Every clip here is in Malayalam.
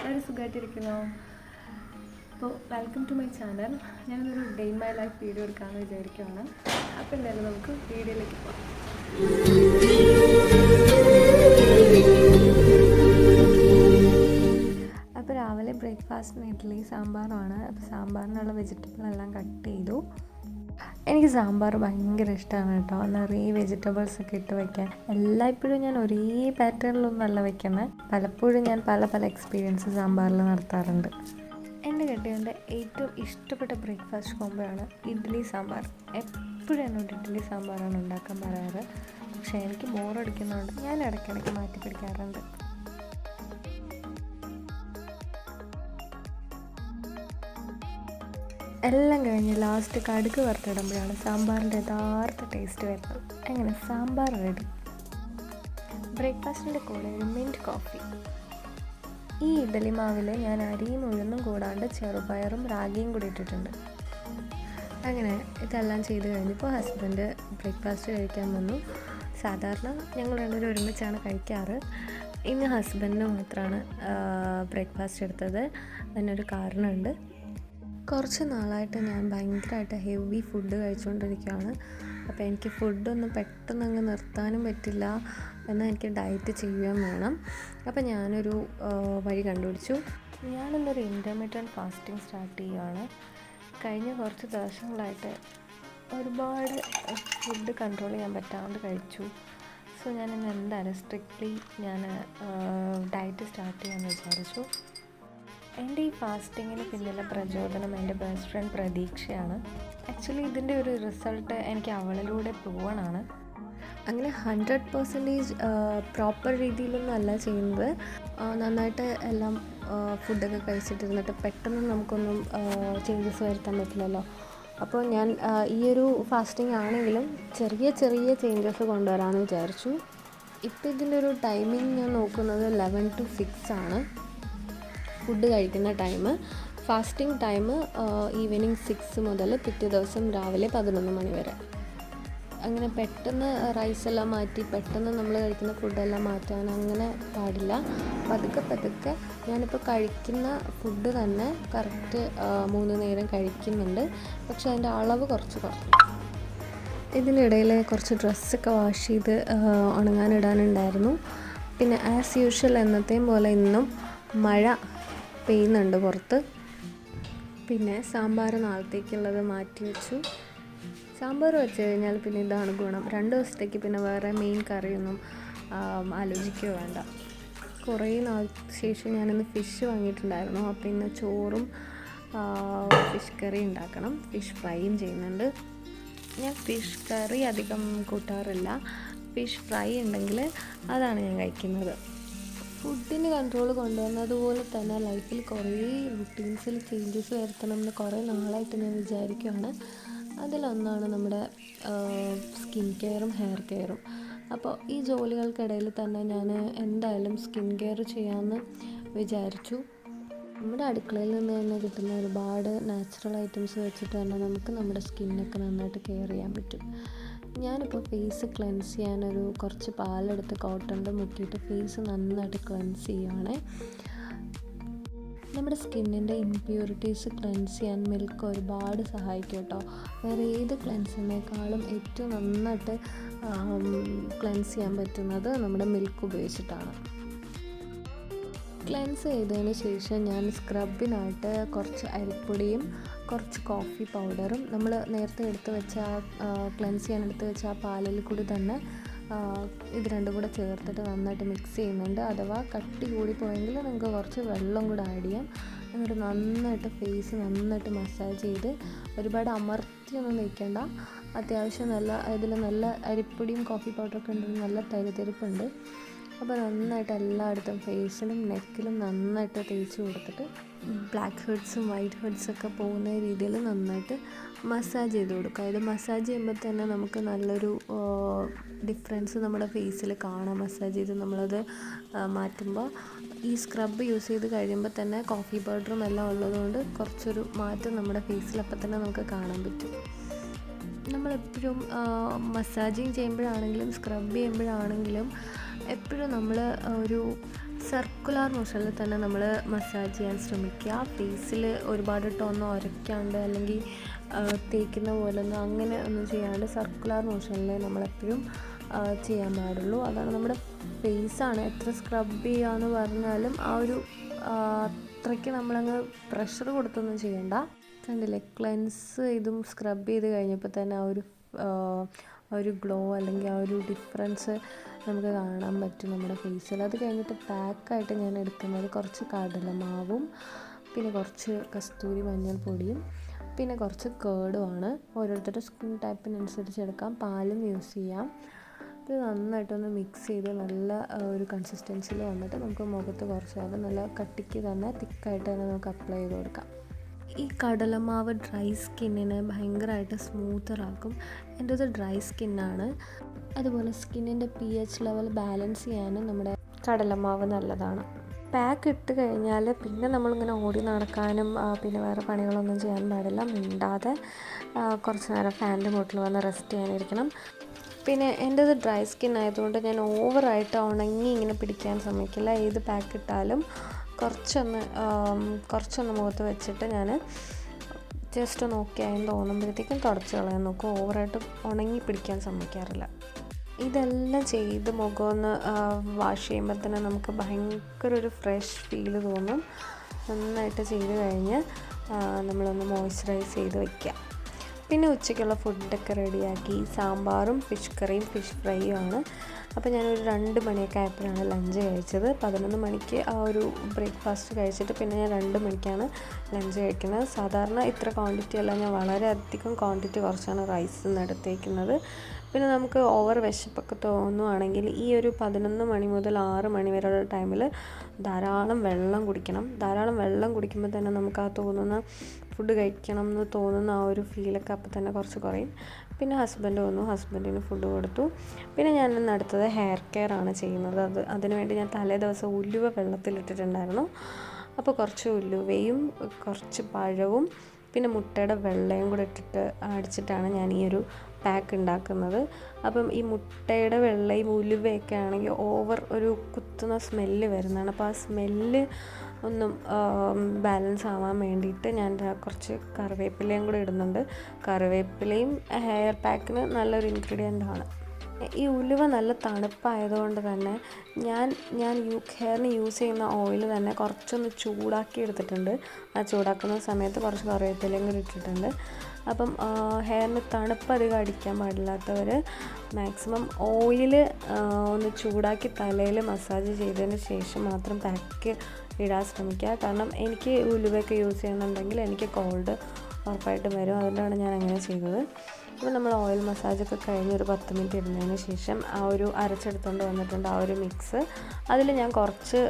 എല്ലാവരും സുഖമായിട്ടിരിക്കുന്നു. അപ്പോൾ വെൽക്കം ടു മൈ ചാനൽ. ഞാനൊരു day in my life video എടുക്കാമെന്ന് വിചാരിക്കുകയാണ്. അപ്പോൾ എന്തായാലും നമുക്ക് വീഡിയോയിലേക്ക് പോകാം. അപ്പോൾ രാവിലെ ബ്രേക്ക്ഫാസ്റ്റിന് ഇഡ്ഡലി സാമ്പാറുമാണ്. അപ്പോൾ സാമ്പാറിനുള്ള വെജിറ്റബിളെല്ലാം കട്ട് ചെയ്തു. എനിക്ക് സാമ്പാർ ഭയങ്കര ഇഷ്ടമാണ് കേട്ടോ. നിറയെ വെജിറ്റബിൾസൊക്കെ ഇട്ട് വയ്ക്കാൻ. എല്ലായ്പ്പോഴും ഞാൻ ഒരേ പാറ്റേണിലൊന്നുമല്ല വയ്ക്കുന്നത്. പലപ്പോഴും ഞാൻ പല എക്സ്പീരിയൻസ് സാമ്പാറിൽ നടത്താറുണ്ട്. എൻ്റെ കെട്ടിയവൻ്റെ ഏറ്റവും ഇഷ്ടപ്പെട്ട ബ്രേക്ക്ഫാസ്റ്റ് കോംബോയാണ് ഇഡ്ഡലി സാമ്പാർ. എപ്പോഴും എന്നോട് ഇഡ്ഡലി സാമ്പാറാണ് ഉണ്ടാക്കാൻ പറയാറ്. പക്ഷേ എനിക്ക് ബോറടിക്കുന്നതുകൊണ്ട് ഞാൻ ഇടയ്ക്കിടയ്ക്ക് മാറ്റി പിടിക്കാറുണ്ട്. എല്ലാം കഴിഞ്ഞ് ലാസ്റ്റ് കടുക് വറുത്തിടുമ്പോഴാണ് സാമ്പാറിൻ്റെ യഥാർത്ഥ ടേസ്റ്റ് വരുന്നത്. അങ്ങനെ സാമ്പാർ റെഡി. ബ്രേക്ക്ഫാസ്റ്റിൻ്റെ കൂടെ ഒരു മിൻറ്റ് കോഫി. ഈ ഇഡ്ഡലി മാവിൽ ഞാൻ അരിയും ഉഴുന്നും കൂടാണ്ട് ചെറുപയറും റാഗിയും കൂടി ഇട്ടിട്ടുണ്ട്. അങ്ങനെ ഇതെല്ലാം ചെയ്ത് കഴിഞ്ഞപ്പോൾ ഹസ്ബൻഡ് ബ്രേക്ക്ഫാസ്റ്റ് കഴിക്കാൻ വന്നു. സാധാരണ ഞങ്ങൾ രണ്ടുപേരും ഒരുമിച്ചാണ് കഴിക്കാറ്. ഇന്ന് ഹസ്ബൻഡിന് മാത്രമാണ് ബ്രേക്ക്ഫാസ്റ്റ് എടുത്തത്. അതിനൊരു കാരണമുണ്ട്. കുറച്ച് നാളായിട്ട് ഞാൻ ഭയങ്കരമായിട്ട് ഹെവി ഫുഡ് കഴിച്ചുകൊണ്ടിരിക്കുകയാണ്. അപ്പോൾ എനിക്ക് ഫുഡൊന്നും പെട്ടെന്ന് അങ്ങ് നിർത്താനും പറ്റില്ല. എന്നാൽ എനിക്ക് ഡയറ്റ് ചെയ്യുകയും വേണം. അപ്പോൾ ഞാനൊരു വഴി കണ്ടുപിടിച്ചു. ഞാനിന്നൊരു ഇൻ്റർമീഡിയറ്റ് ഫാസ്റ്റിംഗ് സ്റ്റാർട്ട് ചെയ്യുകയാണ്. കഴിഞ്ഞ കുറച്ച് ദിവസങ്ങളായിട്ട് ഒരുപാട് ഫുഡ് കൺട്രോൾ ചെയ്യാൻ പറ്റാണ്ട് കഴിച്ചു. സോ ഞാനിന്ന് എന്തായാലും സ്ട്രിക്ട്ലി ഞാൻ ഡയറ്റ് സ്റ്റാർട്ട് ചെയ്യാമെന്ന് വിചാരിച്ചു. എൻ്റെ ഈ ഫാസ്റ്റിങ്ങിന് പിന്നിലെ പ്രചോദനം എൻ്റെ ബെസ്റ്റ് ഫ്രണ്ട് പ്രതീക്ഷയാണ്. ആക്ച്വലി ഇതിൻ്റെ ഒരു റിസൾട്ട് എനിക്ക് അവളിലൂടെ പ്രൂവണാണ്. അങ്ങനെ 100% പ്രോപ്പർ രീതിയിലൊന്നും അല്ല ചെയ്യുന്നത്. നന്നായിട്ട് എല്ലാം ഫുഡൊക്കെ കഴിച്ചിട്ടിരുന്നിട്ട് പെട്ടെന്ന് നമുക്കൊന്നും ചേഞ്ചസ് വരുത്താൻ പറ്റില്ലല്ലോ. അപ്പോൾ ഞാൻ ഈ ഒരു ഫാസ്റ്റിംഗ് ആണെങ്കിലും ചെറിയ ചേഞ്ചസ് കൊണ്ടുവരാമെന്ന് വിചാരിച്ചു. ഇപ്പോൾ ഇതിൻ്റെ ഒരു ടൈമിംഗ് ഞാൻ നോക്കുന്നത് 11 to 6 ആണ് ഫുഡ് കഴിക്കുന്ന ടൈം. ഫാസ്റ്റിംഗ് ടൈം ഈവനിങ് 6 മുതൽ പിറ്റേ ദിവസം രാവിലെ 11 മണി വരെ. അങ്ങനെ പെട്ടെന്ന് റൈസെല്ലാം മാറ്റി പെട്ടെന്ന് നമ്മൾ കഴിക്കുന്ന ഫുഡെല്ലാം മാറ്റാൻ അങ്ങനെ പാടില്ല. പതുക്കെ ഞാനിപ്പോൾ കഴിക്കുന്ന ഫുഡ് തന്നെ കറക്റ്റ് 3 നേരം കഴിക്കുന്നുണ്ട്. പക്ഷേ അതിൻ്റെ അളവ് കുറച്ച് കുറഞ്ഞു. ഇതിനിടയിൽ കുറച്ച് ഡ്രസ്സൊക്കെ വാഷ് ചെയ്ത് ഉണങ്ങാനിടാനുണ്ടായിരുന്നു. പിന്നെ ആസ് യൂഷ്വൽ എന്നത്തെയും പോലെ ഇന്നും മഴ പെയ്യുന്നുണ്ട് പുറത്ത്. പിന്നെ സാമ്പാർ നാളത്തേക്കുള്ളത് മാറ്റി വെച്ചു. സാമ്പാർ വെച്ച് കഴിഞ്ഞാൽ പിന്നെ ഇതാണ് ഗുണം. 2 ദിവസത്തേക്ക് പിന്നെ വേറെ മെയിൻ കറിയൊന്നും ആലോചിക്കുകയോ വേണ്ട. കുറേ നാൾക്ക് ശേഷം ഞാനിന്ന് ഫിഷ് വാങ്ങിയിട്ടുണ്ടായിരുന്നു. അപ്പോൾ ഇന്ന് ചോറും ഫിഷ് കറി ഉണ്ടാക്കണം. ഫിഷ് ഫ്രൈയും ചെയ്യുന്നുണ്ട്. ഞാൻ ഫിഷ് കറി അധികം കൂട്ടാറില്ല. ഫിഷ് ഫ്രൈ ഉണ്ടെങ്കിൽ അതാണ് ഞാൻ കഴിക്കുന്നത്. ഫുഡിന് കൺട്രോൾ കൊണ്ടുവന്നതുപോലെ തന്നെ ലൈഫിൽ കുറേ റുട്ടീൻസിൽ ചേഞ്ചസ് വരുത്തണം എന്ന് കുറേ നാളായിട്ട് ഞാൻ വിചാരിക്കുകയാണ്. അതിലൊന്നാണ് നമ്മുടെ സ്കിൻ കെയറും ഹെയർ കെയറും. അപ്പോൾ ഈ ജോലികൾക്കിടയിൽ തന്നെ ഞാൻ എന്തായാലും സ്കിൻ കെയർ ചെയ്യാമെന്ന് വിചാരിച്ചു. നമ്മുടെ അടുക്കളയിൽ നിന്ന് തന്നെ കിട്ടുന്ന ഒരുപാട് നാച്ചുറൽ ഐറ്റംസ് വെച്ചിട്ട് തന്നെ നമുക്ക് നമ്മുടെ സ്കിന്നൊക്കെ നന്നായിട്ട് കെയർ ചെയ്യാൻ പറ്റും. ഞാനിപ്പോൾ ഫേസ് ക്ലെൻസ് ചെയ്യാനൊരു കുറച്ച് പാലെടുത്ത് കോട്ടണിൽ മുക്കിയിട്ട് ഫേസ് നന്നായിട്ട് ക്ലെൻസ് ചെയ്യുവാണ്. നമ്മുടെ സ്കിന്നിൻ്റെ ഇംപ്യൂരിറ്റീസ് ക്ലെൻസ് ചെയ്യാൻ മിൽക്ക് ഒരുപാട് സഹായിക്കും കേട്ടോ. വേറെ ഏത് ക്ലെൻസിനേക്കാളും ഏറ്റവും നന്നായിട്ട് ക്ലെൻസ് ചെയ്യാൻ പറ്റുന്നത് നമ്മുടെ മിൽക്ക് ഉപയോഗിച്ചിട്ടാണ്. ക്ലെൻസ് ചെയ്തതിന് ശേഷം ഞാൻ സ്ക്രബിനായിട്ട് കുറച്ച് അരിപ്പൊടിയും കുറച്ച് കോഫി പൗഡറും നമ്മൾ നേരത്തെ എടുത്ത് വെച്ച ക്ലെൻസ് ചെയ്യാൻ എടുത്ത് വെച്ച ആ പാലിൽ കൂടി തന്നെ ഇത് രണ്ടും കൂടെ ചേർത്തിട്ട് നന്നായിട്ട് മിക്സ് ചെയ്യുന്നുണ്ട്. അഥവാ കട്ടി കൂടി പോയെങ്കിൽ നമുക്ക് കുറച്ച് വെള്ളം കൂടെ ആഡ് ചെയ്യാം. എന്നിട്ട് നന്നായിട്ട് ഫേസ് നന്നായിട്ട് മസാജ് ചെയ്ത് ഒരുപാട് അമർത്തിയൊന്നും നിൽക്കേണ്ട. അത്യാവശ്യം ഇതിൽ നല്ല അരിപ്പൊടിയും കോഫി പൗഡറൊക്കെ ഉണ്ടെങ്കിൽ നല്ല തരിതരിപ്പുണ്ട്. അപ്പോൾ നന്നായിട്ട് എല്ലായിടത്തും ഫേസിലും നെക്കിലും നന്നായിട്ട് തേച്ച് കൊടുത്തിട്ട് ബ്ലാക്ക് ഹെഡ്സും വൈറ്റ് ഹെഡ്സൊക്കെ പോകുന്ന രീതിയിൽ നന്നായിട്ട് മസാജ് ചെയ്ത് കൊടുക്കുക. ഇത് മസാജ് ചെയ്യുമ്പോൾ തന്നെ നമുക്ക് നല്ലൊരു ഡിഫറൻസ് നമ്മുടെ ഫേസിൽ കാണാം. മസാജ് ചെയ്ത് നമ്മളത് മാറ്റുമ്പോൾ ഈ സ്ക്രബ് യൂസ് ചെയ്ത് കഴിയുമ്പോൾ തന്നെ കോഫി പൗഡറും എല്ലാം ഉള്ളതുകൊണ്ട് കുറച്ചൊരു മാറ്റം നമ്മുടെ ഫേസിൽ അപ്പം തന്നെ നമുക്ക് കാണാൻ പറ്റും. നമ്മളെപ്പോഴും മസാജിങ് ചെയ്യുമ്പോഴാണെങ്കിലും സ്ക്രബ് ചെയ്യുമ്പോഴാണെങ്കിലും എപ്പോഴും നമ്മൾ ഒരു സർക്കുലർ മോഷനിൽ തന്നെ നമ്മൾ മസാജ് ചെയ്യാൻ ശ്രമിക്കുക. ഫേസിൽ ഒരുപാടിട്ടൊന്നും ഉരയ്ക്കാണ്ട് അല്ലെങ്കിൽ തേക്കുന്ന പോലൊന്നും അങ്ങനെ ഒന്നും ചെയ്യാണ്ട് സർക്കുലർ മോഷനിൽ നമ്മളെപ്പോഴും ചെയ്യാൻ പാടുള്ളൂ. അതാണ് നമ്മുടെ ഫേസാണ്. എത്ര സ്ക്രബ് ചെയ്യാന്ന് പറഞ്ഞാലും ആ ഒരു അത്രയ്ക്ക് നമ്മളങ്ങ് പ്രഷർ കൊടുത്തൊന്നും ചെയ്യണ്ട. കണ്ടില്ലേ, ക്ലെൻസ് ഇതും സ്ക്രബ് ചെയ്ത് കഴിഞ്ഞപ്പോൾ തന്നെ ആ ഒരു ഗ്ലോ അല്ലെങ്കിൽ ആ ഒരു ഡിഫറൻസ് നമുക്ക് കാണാൻ പറ്റും നമ്മുടെ ഫേസിൽ. അത് കഴിഞ്ഞിട്ട് പാക്കായിട്ട് ഞാൻ എടുക്കുന്നത് കുറച്ച് കടലമാവും പിന്നെ കുറച്ച് കസ്തൂരി മഞ്ഞൾപ്പൊടിയും പിന്നെ കുറച്ച് കേടുമാണ്. ഓരോരുത്തരുടെ സ്കിൻ ടൈപ്പിനനുസരിച്ച് എടുക്കാം. പാലും യൂസ് ചെയ്യാം. ഇത് നന്നായിട്ടൊന്ന് മിക്സ് ചെയ്ത് നല്ല ഒരു കൺസിസ്റ്റൻസിയിൽ വന്നിട്ട് നമുക്ക് മുഖത്ത് കുറച്ച് നേരം നല്ല കട്ടിക്ക് തന്നെ തിക്കായിട്ട് തന്നെ നമുക്ക് അപ്ലൈ ചെയ്ത് കൊടുക്കാം. ഈ കടലമാവ് ഡ്രൈ സ്കിന്നിനെ ഭയങ്കരമായിട്ട് സ്മൂത്തറാക്കും. എൻ്റെത് ഡ്രൈ സ്കിന്നാണ്. അതുപോലെ സ്കിന്നിൻ്റെ pH ലെവൽ ബാലൻസ് ചെയ്യാനും നമ്മുടെ കടലമാവ് നല്ലതാണ്. പാക്ക് ഇട്ട് കഴിഞ്ഞാൽ പിന്നെ നമ്മളിങ്ങനെ ഓടി നടക്കാനും പിന്നെ വേറെ പണികളൊന്നും ചെയ്യാൻ പാടില്ല. മിണ്ടാതെ കുറച്ച് നേരം ഫാനിൻ്റെ മുകളിൽ വന്ന് റെസ്റ്റ് ചെയ്യാനിരിക്കണം. പിന്നെ എൻ്റെത് ഡ്രൈ സ്കിൻ ആയതുകൊണ്ട് ഞാൻ ഓവറായിട്ട് ഉണങ്ങി ഇങ്ങനെ പിടിക്കാൻ ശ്രമിക്കില്ല. ഏത് പാക്ക് ഇട്ടാലും കുറച്ചൊന്ന് മുഖത്ത് വെച്ചിട്ട് ഞാൻ ജസ്റ്റ് നോക്കിയായെന്ന് തോന്നുമ്പോഴത്തേക്കും തുടച്ച് കളയാൻ നോക്കും. ഓവറായിട്ട് ഉണങ്ങി പിടിക്കാൻ ശ്രമിക്കാറില്ല. ഇതെല്ലാം ചെയ്ത് മുഖമൊന്ന് വാഷ് ചെയ്യുമ്പോൾ തന്നെ നമുക്ക് ഭയങ്കര ഒരു ഫ്രഷ് ഫീല് തോന്നും. നന്നായിട്ട് ചെയ്ത് കഴിഞ്ഞ് നമ്മളൊന്ന് മോയ്സ്ചറൈസ് ചെയ്ത് വയ്ക്കുക. പിന്നെ ഉച്ചയ്ക്കുള്ള ഫുഡൊക്കെ റെഡിയാക്കി. സാമ്പാറും ഫിഷ് കറിയും ഫിഷ് ഫ്രൈയും ആണ്. അപ്പോൾ ഞാനൊരു 2 മണിയൊക്കെ ആയപ്പോഴാണ് ലഞ്ച് കഴിച്ചത്. 11 മണിക്ക് ആ ഒരു ബ്രേക്ക്ഫാസ്റ്റ് കഴിച്ചിട്ട് പിന്നെ ഞാൻ 2 മണിക്കാണ് ലഞ്ച് കഴിക്കുന്നത്. സാധാരണ ഇത്ര ക്വാണ്ടിറ്റി അല്ല, ഞാൻ വളരെയധികം ക്വാണ്ടിറ്റി കുറച്ചാണ് റൈസിൽ നിന്ന് എടുത്തേക്കുന്നത്. പിന്നെ നമുക്ക് ഓവർ വിശപ്പൊക്കെ തോന്നുവാണെങ്കിൽ ഈ ഒരു 11 മണി മുതൽ 6 മണി വരെയുള്ള ടൈമിൽ ധാരാളം വെള്ളം കുടിക്കണം. ധാരാളം വെള്ളം കുടിക്കുമ്പോൾ തന്നെ നമുക്ക് ആ തോന്നുന്ന ഫുഡ് കഴിക്കണം എന്ന് തോന്നുന്ന ആ ഒരു ഫീലൊക്കെ അപ്പോൾ തന്നെ കുറച്ച് കുറയും. പിന്നെ ഹസ്ബൻഡ് വന്നു, ഹസ്ബൻഡിന് ഫുഡ് കൊടുത്തു. പിന്നെ ഞാൻ ഇന്ന് അടുത്തത് ഹെയർ കെയർ ആണ് ചെയ്യുന്നത്. അതിനുവേണ്ടി ഞാൻ തലേ ദിവസം ഉലുവ വെള്ളത്തിലിട്ടിട്ടുണ്ടായിരുന്നു. അപ്പോൾ കുറച്ച് ഉലുവയും കുറച്ച് പഴവും പിന്നെ മുട്ടയുടെ വെള്ളയും കൂടെ ഇട്ടിട്ട് അടിച്ചിട്ടാണ് ഞാൻ ഈ ഒരു പാക്ക് ഉണ്ടാക്കുന്നത്. അപ്പം ഈ മുട്ടയുടെ വെള്ളയും ഉലുവയൊക്കെ ആണെങ്കിൽ ഓവർ ഒരു കുത്തുന്ന സ്മെല്ല് വരുന്നതാണ്. അപ്പോൾ ആ സ്മെല്ല് ഒന്നും ബാലൻസ് ആവാൻ വേണ്ടിയിട്ട് ഞാൻ കുറച്ച് കറിവേപ്പിലയും കൂടെ ഇടുന്നുണ്ട്. കറിവേപ്പിലയും ഹെയർ പാക്കിന് നല്ലൊരു ഇൻഗ്രീഡിയൻ്റ് ആണ്. ഈ ഉലുവ നല്ല തണുപ്പായതുകൊണ്ട് തന്നെ ഞാൻ ഹെയറിന് യൂസ് ചെയ്യുന്ന ഓയിൽ തന്നെ കുറച്ചൊന്ന് ചൂടാക്കി എടുത്തിട്ടുണ്ട്. ആ ചൂടാക്കുന്ന സമയത്ത് കുറച്ച് കറിവേപ്പിലയും കൂടി ഇട്ടിട്ടുണ്ട്. അപ്പം ഹെയറിന് തണുപ്പ് അധികം അടിക്കാൻ പാടില്ലാത്തവർ മാക്സിമം ഓയിൽ ഒന്ന് ചൂടാക്കി തലയിൽ മസാജ് ചെയ്തതിന് ശേഷം മാത്രം പാക്ക് ഇടാൻ ശ്രമിക്കുക. കാരണം എനിക്ക് ഉലുവയൊക്കെ യൂസ് ചെയ്യുന്നുണ്ടെങ്കിൽ എനിക്ക് കോൾഡ് ഉറപ്പായിട്ടും വരും. അതുകൊണ്ടാണ് ഞാൻ അങ്ങനെ ചെയ്തത്. അപ്പോൾ നമ്മൾ ഓയിൽ മസാജൊക്കെ കഴിഞ്ഞ് ഒരു 10 മിനിറ്റ് ഇടുന്നതിന് ശേഷം ആ ഒരു അരച്ചെടുത്തുകൊണ്ട് വന്നിട്ടുണ്ട് ആ ഒരു മിക്സ്. അതിൽ ഞാൻ കുറച്ച്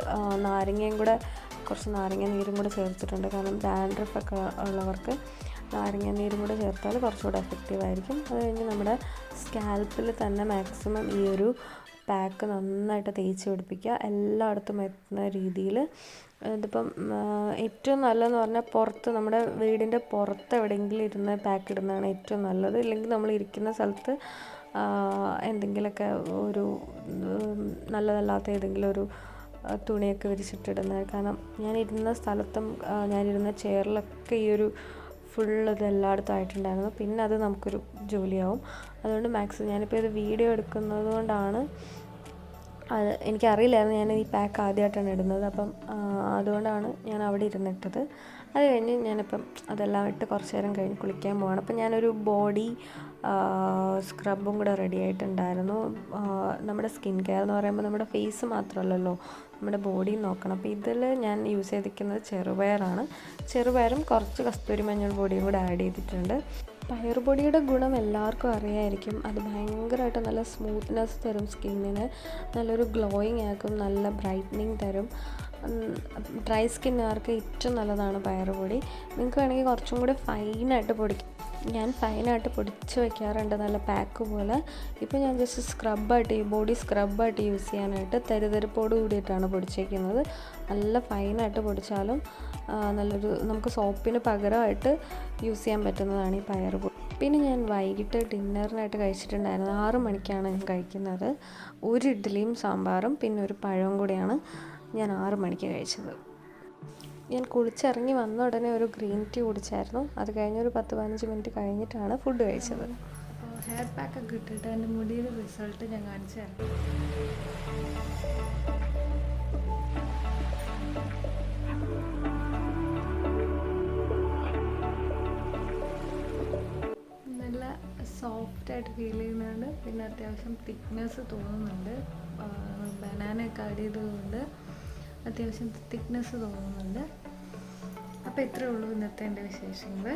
നാരങ്ങ നീരും കൂടെ ചേർത്തിട്ടുണ്ട്. കാരണം ഡാൻഡ്രഫ് ഒക്കെ ഉള്ളവർക്ക് നാരങ്ങ നീരും കൂടെ ചേർത്താൽ കുറച്ചുകൂടെ എഫക്റ്റീവായിരിക്കും. അത് കഴിഞ്ഞ് നമ്മുടെ സ്കാൽപ്പിൽ തന്നെ മാക്സിമം ഈ ഒരു പാക്ക് നന്നായിട്ട് തേച്ച് പിടിപ്പിക്കുക, എല്ലായിടത്തും എത്തുന്ന രീതിയിൽ. ഇതിപ്പം ഏറ്റവും നല്ലതെന്ന് പറഞ്ഞാൽ പുറത്ത്, നമ്മുടെ വീടിൻ്റെ പുറത്ത് എവിടെയെങ്കിലും ഇരുന്ന് പാക്ക് ഇടുന്നതാണ് ഏറ്റവും നല്ലത്. ഇല്ലെങ്കിൽ നമ്മൾ ഇരിക്കുന്ന സ്ഥലത്ത് എന്തെങ്കിലുമൊക്കെ ഒരു നല്ലതല്ലാത്ത ഏതെങ്കിലും ഒരു തുണിയൊക്കെ വിരിച്ചിട്ടിടുന്നത്. കാരണം ഞാനിരുന്ന സ്ഥലത്തും ഞാനിരുന്ന ചെയറിലൊക്കെ ഈ ഒരു ഇത് എല്ലായിടത്തും ആയിട്ടുണ്ടായിരുന്നു. പിന്നെ അത് നമുക്കൊരു ജോലിയാവും. അതുകൊണ്ട് മാക്സിമം ഞാനിപ്പോൾ ഇത് വീഡിയോ എടുക്കുന്നത് കൊണ്ടാണ്, എനിക്കറിയില്ലായിരുന്നു ഞാൻ ഈ പാക്ക് ആദ്യമായിട്ടാണ് ഇടുന്നത്. അപ്പം അതുകൊണ്ടാണ് ഞാൻ അവിടെ ഇരുന്നിട്ടത്. അത് കഴിഞ്ഞ് ഞാനിപ്പം അതെല്ലാം ഇട്ട് കുറച്ച് നേരം കഴിഞ്ഞ് കുളിക്കാൻ പോവാണ്. അപ്പം ഞാനൊരു ബോഡി സ്ക്രബും കൂടെ റെഡി ആയിട്ടുണ്ടായിരുന്നു. നമ്മുടെ സ്കിൻ കെയർ എന്ന് പറയുമ്പോൾ നമ്മുടെ ഫേസ് മാത്രമല്ലല്ലോ, നമ്മുടെ ബോഡിയും നോക്കണം. അപ്പോൾ ഇതിൽ ഞാൻ യൂസ് ചെയ്തിരിക്കുന്നത് ചെറുപയറാണ്. ചെറുപയറും കുറച്ച് കസ്തൂരി മഞ്ഞൾ പൊടിയും കൂടെ ആഡ് ചെയ്തിട്ടുണ്ട്. പയറുപൊടിയുടെ ഗുണം എല്ലാവർക്കും അറിയാമായിരിക്കും. അത് ഭയങ്കരമായിട്ട് നല്ല സ്മൂത്ത്നെസ് തരും സ്കിന്നിന്, നല്ലൊരു ഗ്ലോയിങ് ആക്കും, നല്ല ബ്രൈറ്റനിങ് തരും. ഡ്രൈ സ്കിന്നുകാർക്ക് ഏറ്റവും നല്ലതാണ് പയറുപൊടി. നിങ്ങൾക്ക് വേണമെങ്കിൽ കുറച്ചും കൂടി ഫൈനായിട്ട് പൊടിക്കും. ഞാൻ ഫൈനായിട്ട് പൊടിച്ച് വയ്ക്കാറുണ്ട് നല്ല പാക്ക് പോലെ. ഇപ്പോൾ ഞാൻ ജസ്റ്റ് സ്ക്രബായിട്ട്, ഈ ബോഡി സ്ക്രബായിട്ട് യൂസ് ചെയ്യാനായിട്ട് തരിതരിപ്പോട് കൂടിയിട്ടാണ് പൊടിച്ചേക്കുന്നത്. നല്ല ഫൈനായിട്ട് പൊടിച്ചാലും നല്ലൊരു, നമുക്ക് സോപ്പിന് പകരമായിട്ട് യൂസ് ചെയ്യാൻ പറ്റുന്നതാണ് ഈ പയറുപൊടി. പിന്നെ ഞാൻ വൈകിട്ട് ഡിന്നറിനായിട്ട് കഴിച്ചിട്ടുണ്ടായിരുന്നു. 6 മണിക്കാണ് ഞാൻ കഴിക്കുന്നത്. ഒരു ഇഡ്ഡലിയും സാമ്പാറും പിന്നെ ഒരു പഴവും കൂടിയാണ്. ഞാൻ 6 മണിക്ക് കഴിച്ചത്. ഞാൻ കുളിച്ചിറങ്ങി വന്ന ഉടനെ ഒരു ഗ്രീൻ ടീ കുടിച്ചായിരുന്നു. അത് കഴിഞ്ഞൊരു 10-15 മിനിറ്റ് കഴിഞ്ഞിട്ടാണ് ഫുഡ് കഴിച്ചത്. അപ്പോൾ ഹെയർ പാക്കൊക്കെ ഇട്ടിട്ട് എൻ്റെ മുടിയുടെ റിസൾട്ട് ഞാൻ കാണിച്ചു തരാം. നല്ല സോഫ്റ്റായിട്ട് ഫീൽ ചെയ്യുന്നുണ്ട്. പിന്നെ അത്യാവശ്യം തിക്നെസ് തോന്നുന്നുണ്ട്. ബനാനയൊക്കെ ആഡ് ചെയ്തതുകൊണ്ട് അത്യാവശ്യം തിക്നെസ് തോന്നുന്നുണ്ട്. അപ്പോൾ ഇത്രയേ ഉള്ളൂ ഇന്നത്തെ എൻ്റെ വിശേഷങ്ങൾ.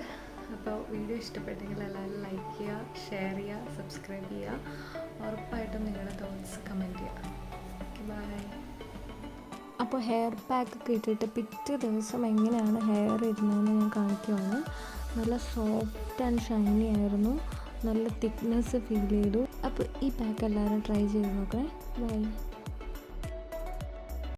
അപ്പോൾ വീഡിയോ ഇഷ്ടപ്പെട്ടെങ്കിൽ എല്ലാവരും ലൈക്ക് ചെയ്യുക, ഷെയർ ചെയ്യുക, സബ്സ്ക്രൈബ് ചെയ്യുക. ഉറപ്പായിട്ടും നിങ്ങളുടെ തോട്ട്സ് കമൻറ്റ് ചെയ്യുക. Okay, bye. അപ്പോൾ ഹെയർ പാക്കൊക്കെ ഇട്ടിട്ട് പിറ്റേ ദിവസം എങ്ങനെയാണ് ഹെയർ ഇരുന്നതെന്ന് ഞാൻ കാണിക്കുവാണ്. നല്ല സോഫ്റ്റ് ആൻഡ് ഷൈനി ആയിരുന്നു. നല്ല തിക്നെസ് ഫീൽ ചെയ്തു. അപ്പോൾ ഈ പാക്ക് എല്ലാവരും ട്രൈ ചെയ്ത് നോക്കണേ. ബൈ.